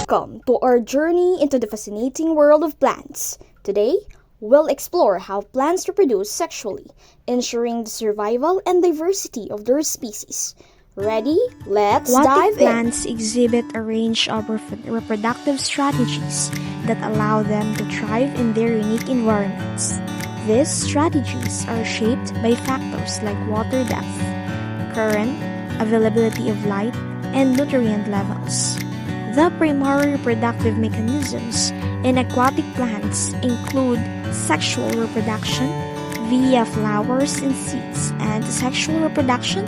Welcome to our journey into the fascinating world of plants. Today, we'll explore how plants reproduce sexually, ensuring the survival and diversity of their species. Ready? Let's dive in. Plants exhibit a range of reproductive strategies that allow them to thrive in their unique environments. These strategies are shaped by factors like water depth, current, availability of light, and nutrient levels. The primary reproductive mechanisms in aquatic plants include sexual reproduction via flowers and seeds and sexual reproduction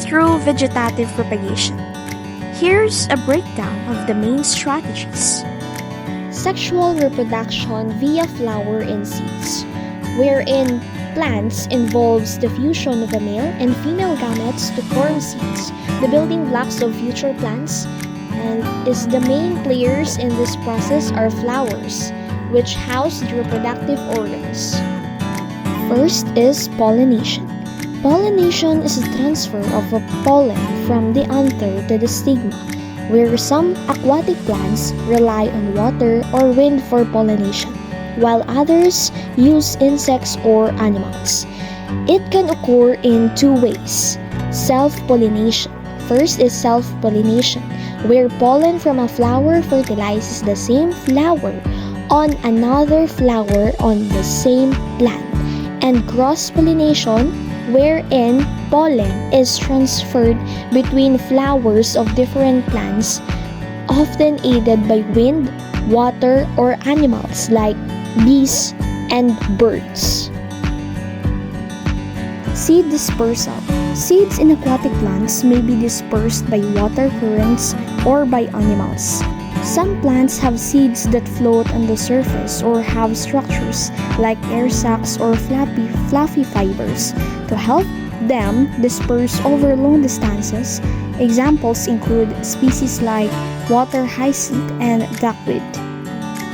through vegetative propagation. Here's a breakdown of the main strategies. Sexual reproduction via flower and seeds, wherein plants involves the fusion of a male and female gametes to form seeds, the building blocks of future plants, and is the main players in this process are flowers, which house the reproductive organs. First is pollination. Pollination is the transfer of a pollen from the anther to the stigma, where some aquatic plants rely on water or wind for pollination, while others use insects or animals. It can occur in two ways. Self-pollination. First is self-pollination, where pollen from a flower fertilizes the same flower on another flower on the same plant. And cross-pollination, wherein pollen is transferred between flowers of different plants, often aided by wind, water, or animals like bees and birds. Seed dispersal. Seeds in aquatic plants may be dispersed by water currents or by animals. Some plants have seeds that float on the surface or have structures like air sacs or fluffy fibers to help them disperse over long distances. Examples include species like water hyacinth and duckweed.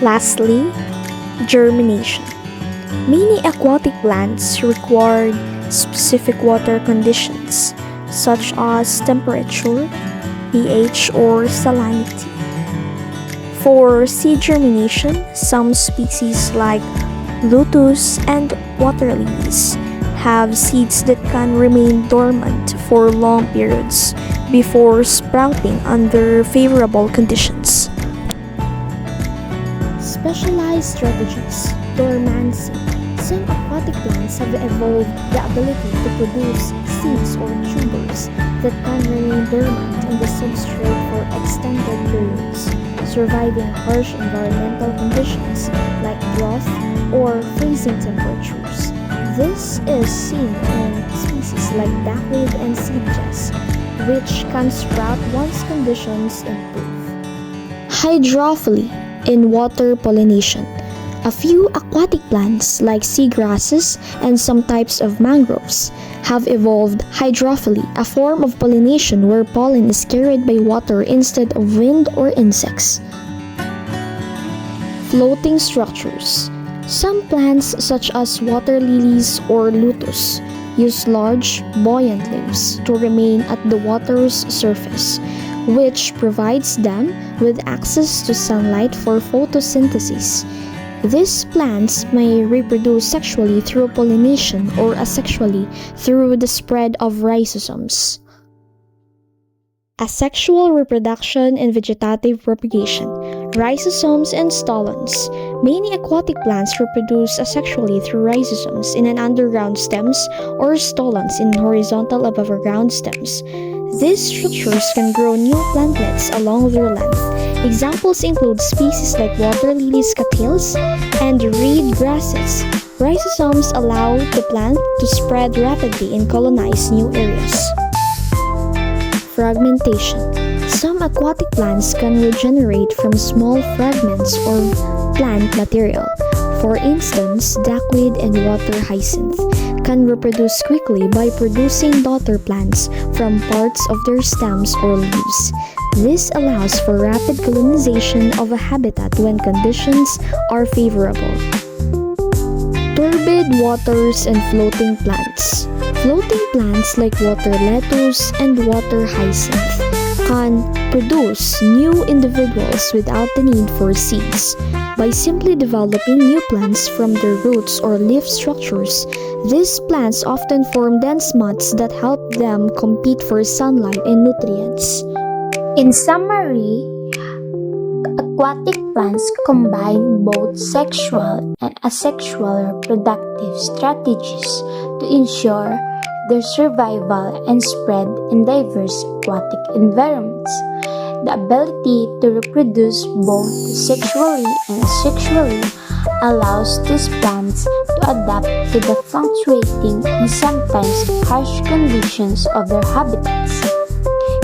Lastly, germination. Many aquatic plants require specific water conditions such as temperature, pH, or salinity. For seed germination, some species like lotus and water lilies have seeds that can remain dormant for long periods before sprouting under favorable conditions. Specialized strategies. Dormancy. Some aquatic plants have evolved the ability to produce seeds or tubers that can remain dormant in the substrate for extended periods, surviving harsh environmental conditions like drought or freezing temperatures. This is seen in species like duckweed and seedjess, which can sprout once conditions improve. Hydrophily in water pollination. A few aquatic plants like seagrasses and some types of mangroves have evolved hydrophily, a form of pollination where pollen is carried by water instead of wind or insects. Floating structures. Some plants such as water lilies or lotus use large, buoyant leaves to remain at the water's surface, which provides them with access to sunlight for photosynthesis. These plants may reproduce sexually through pollination or asexually through the spread of rhizomes. Asexual reproduction and vegetative propagation. Rhizomes and stolons. Many aquatic plants reproduce asexually through rhizomes in an underground stems or stolons in horizontal above ground stems. These structures can grow new plantlets along their length. Examples include species like water lilies, cattails, and reed grasses. Rhizomes allow the plant to spread rapidly and colonize new areas. Fragmentation. Some aquatic plants can regenerate from small fragments of plant material. For instance, duckweed and water hyacinth can reproduce quickly by producing daughter plants from parts of their stems or leaves. This allows for rapid colonization of a habitat when conditions are favorable. Turbid waters and floating plants. Floating plants like water lettuce and water hyacinth can produce new individuals without the need for seeds. By simply developing new plants from their roots or leaf structures, these plants often form dense mats that help them compete for sunlight and nutrients. In summary, aquatic plants combine both sexual and asexual reproductive strategies to ensure their survival and spread in diverse aquatic environments. The ability to reproduce both sexually and asexually allows these plants to adapt to the fluctuating and sometimes harsh conditions of their habitats.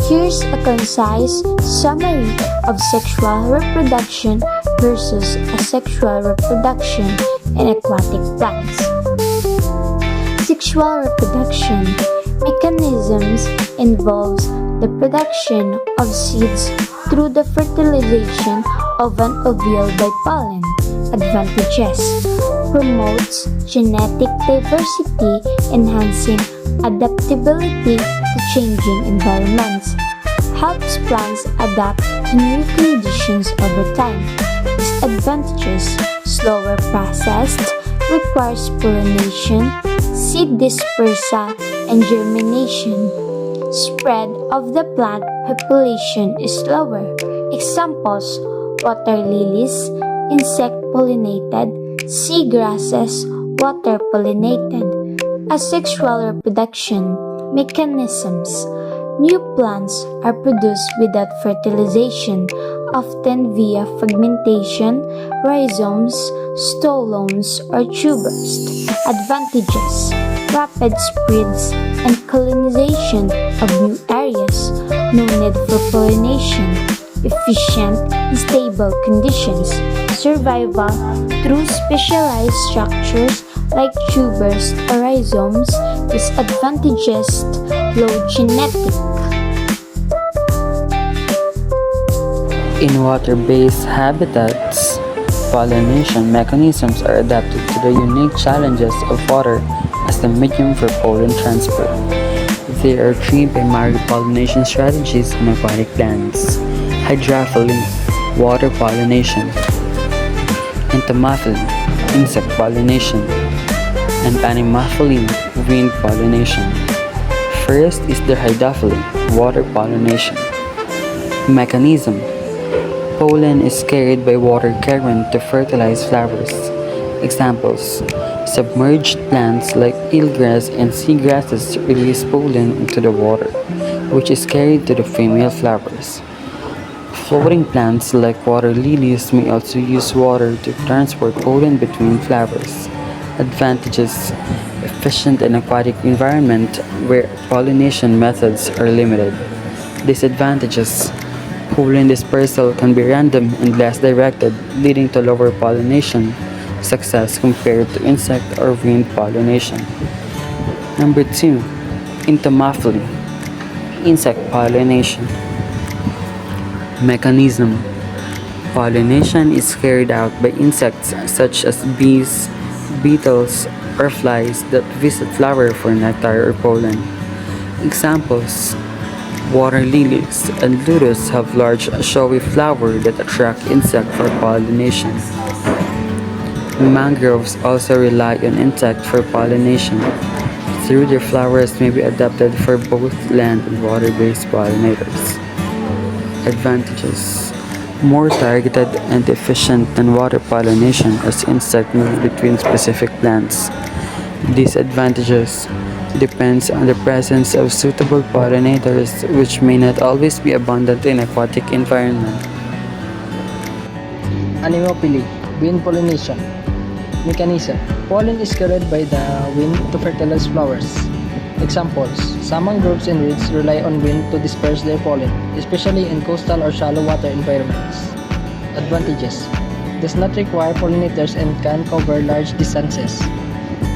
Here's a concise summary of sexual reproduction versus asexual reproduction in aquatic plants. Sexual reproduction mechanisms involves the production of seeds through the fertilization of an ovule by pollen. Advantages: promotes genetic diversity, enhancing adaptability to changing environments, helps plants adapt to new conditions over time. Disadvantages: slower processed, requires pollination, seed dispersal, and germination. Spread of the plant population is slower. Examples: water lilies, insect-pollinated, seagrasses, water-pollinated. Asexual reproduction mechanisms. New plants are produced without fertilization, often via fragmentation, rhizomes, stolones, or tubers. Advantages: rapid spreads and colonization of new areas, no need for pollination, efficient and stable conditions, survival through specialized structures like tubers or rhizomes. Disadvantages: low genetic. In water-based habitats, pollination mechanisms are adapted to the unique challenges of water as the medium for pollen transport. There are three primary pollination strategies in aquatic plants: hydrophily, water pollination; entomophily, insect pollination; and anemophily, wind pollination. First is the hydrophily, water pollination. Mechanism: pollen is carried by water current to fertilize flowers. Examples: submerged plants like eelgrass and seagrasses release pollen into the water, which is carried to the female flowers. Floating plants like water lilies may also use water to transport pollen between flowers. Advantages: efficient in aquatic environment where pollination methods are limited. Disadvantages: pollen dispersal can be random and less directed, leading to lower pollination success compared to insect or wind pollination. Number 2. Entomophily, insect pollination. Mechanism: pollination is carried out by insects such as bees, beetles, or flies that visit flower for nectar or pollen. Examples: water lilies and lotus have large showy flowers that attract insects for pollination. Mangroves also rely on insects for pollination, through their flowers may be adapted for both land and water-based pollinators. Advantages: more targeted and efficient than water pollination as insects move between specific plants. Disadvantages: depends on the presence of suitable pollinators which may not always be abundant in aquatic environment. Anemophily, wind pollination. Mechanism: pollen is carried by the wind to fertilize flowers. Examples: some mangroves and reeds rely on wind to disperse their pollen, especially in coastal or shallow water environments. Advantages: does not require pollinators and can cover large distances.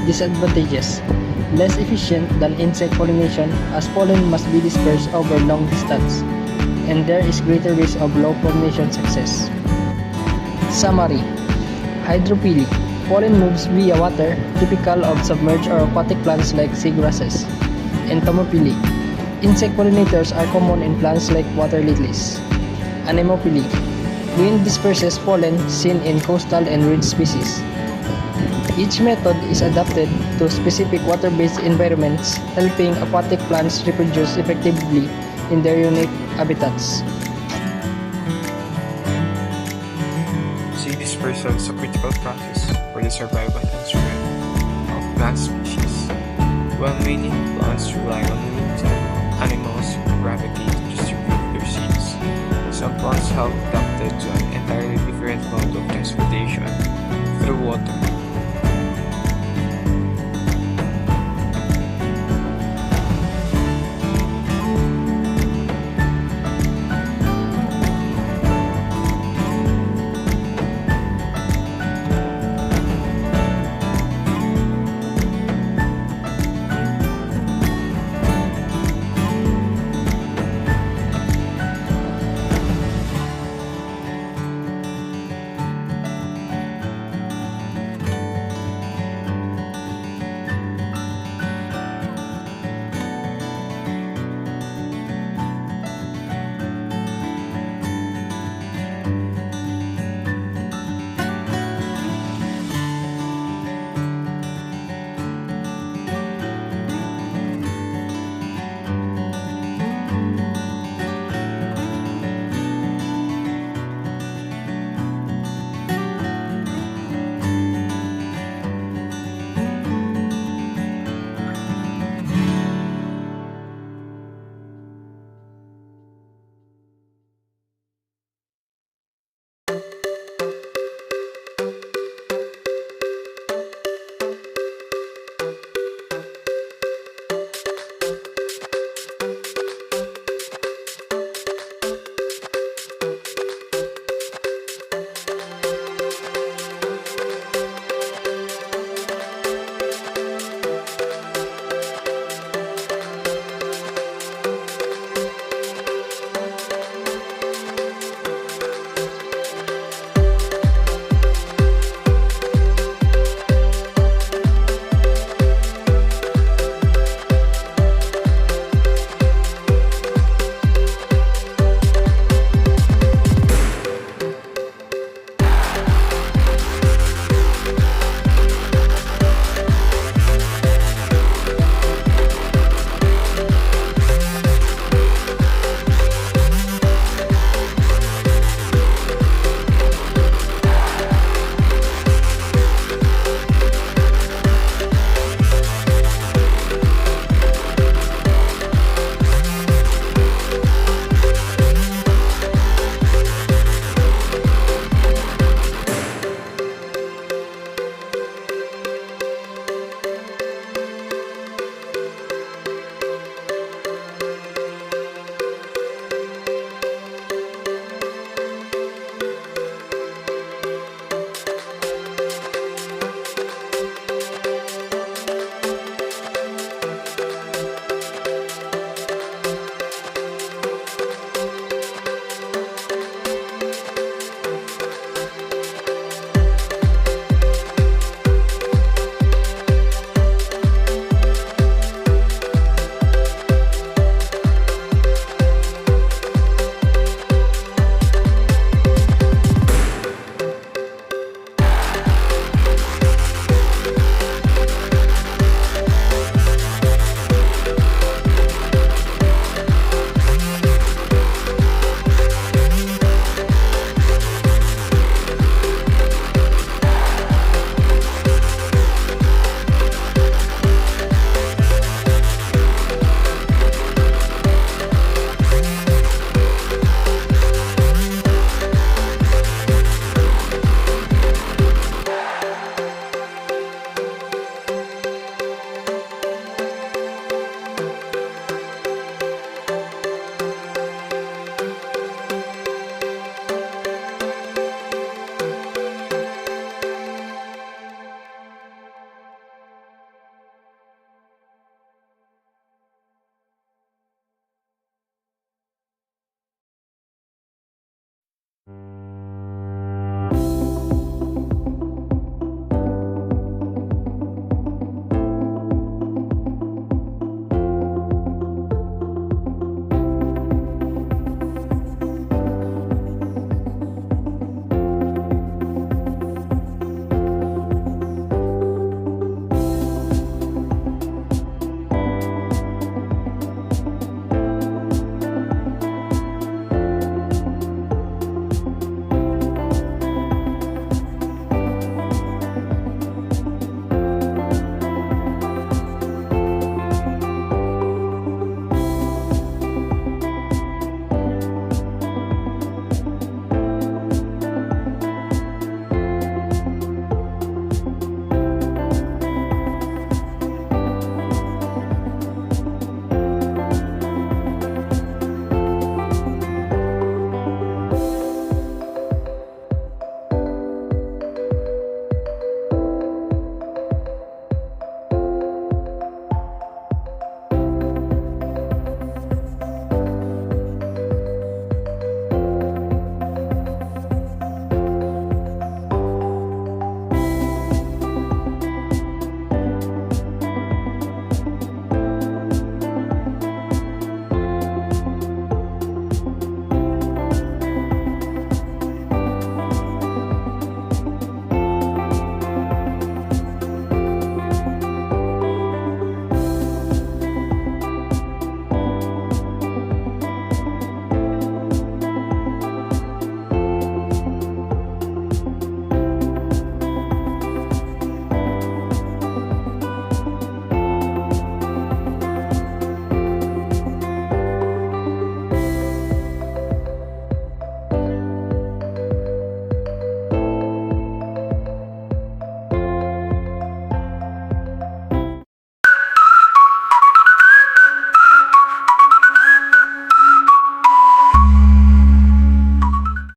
Disadvantages: less efficient than insect pollination as pollen must be dispersed over long distance, and there is greater risk of low pollination success. Summary: hydrophily, pollen moves via water, typical of submerged or aquatic plants like seagrasses. Entomophily, Insect pollinators are common in plants like water lilies. Anemophily. Wind disperses pollen seen in coastal and reed species. Each method is adapted to specific water-based environments, helping aquatic plants reproduce effectively in their unique habitats. Seed dispersal is a critical process for the survival and spread of plant species. While many plants rely on wind, animals gravitate to distribute their seeds. Some plants have adapted to an entirely different mode of transportation through water.